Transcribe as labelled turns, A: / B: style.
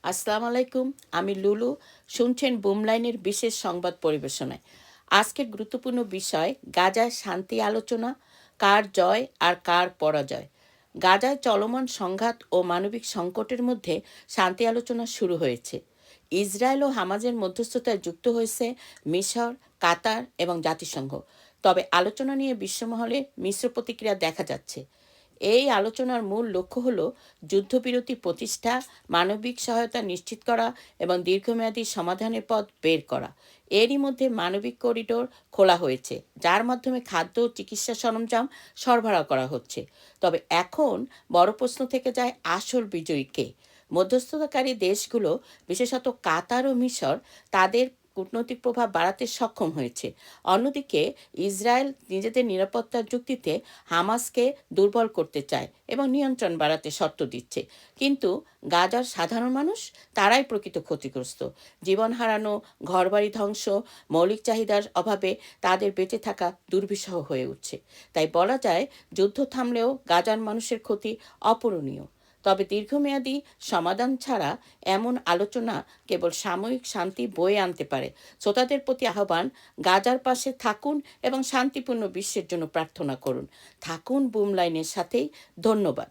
A: আসসালামু আলাইকুম। আমি লুলু। শুনছেন বুমলাইনের বিশেষ সংবাদ পরিবেশনায়। আজকের গুরুত্বপূর্ণ বিষয় গাজায় শান্তি আলোচনা, কার জয় আর কার পরাজয়। গাজায় চলমান সংঘাত ও মানবিক সংকটের মধ্যে শান্তি আলোচনা শুরু হয়েছে। ইসরায়েল ও হামাজের মধ্যস্থতায় যুক্ত হয়েছে মিশর, কাতার এবং জাতিসংঘ। তবে আলোচনা নিয়ে বিশ্বমহলে মিশ্র প্রতিক্রিয়া দেখা যাচ্ছে। এই আলোচনার মূল লক্ষ্য হল যুদ্ধবিরতি প্রতিষ্ঠা, মানবিক সহায়তা নিশ্চিত করা এবং দীর্ঘমেয়াদী সমাধানের পথ বের করা। এরই মধ্যে মানবিক করিডোর খোলা হয়েছে, যার মাধ্যমে খাদ্য ও চিকিৎসা সরঞ্জাম সরবরাহ করা হচ্ছে। তবে এখন বড় প্রশ্ন থেকে যায়, আসল বিজয়ী কে? মধ্যস্থতাকারী দেশগুলো, বিশেষত কাতার ও মিশর, তাদের কূটনৈতিক প্রভাব বাড়াতে সক্ষম হয়েছে। অন্যদিকে ইসরায়েল নিজেদের নিরাপত্তার যুক্তিতে হামাসকে দুর্বল করতে চায় এবং নিয়ন্ত্রণ বাড়াতে শর্ত দিচ্ছে। কিন্তু গাজার সাধারণ মানুষ, তারাই প্রকৃত ক্ষতিগ্রস্ত। জীবন হারানো, ঘরবাড়ি ধ্বংস, মৌলিক চাহিদার অভাবে তাদের বেঁচে থাকা দুর্বিষহ হয়ে উঠছে। তাই বলা যায়, যুদ্ধ থামলেও গাজার মানুষের ক্ষতি অপূরণীয়। তবে দীর্ঘমেয়াদী সমাধান ছাড়া এমন আলোচনা কেবল সাময়িক শান্তি বয়ে আনতে পারে। শ্রোতাদের প্রতি আহ্বান, গাজার পাশে থাকুন এবং শান্তিপূর্ণ বিশ্বের জন্য প্রার্থনা করুন। থাকুন বুমলাইনের সাথেই। ধন্যবাদ।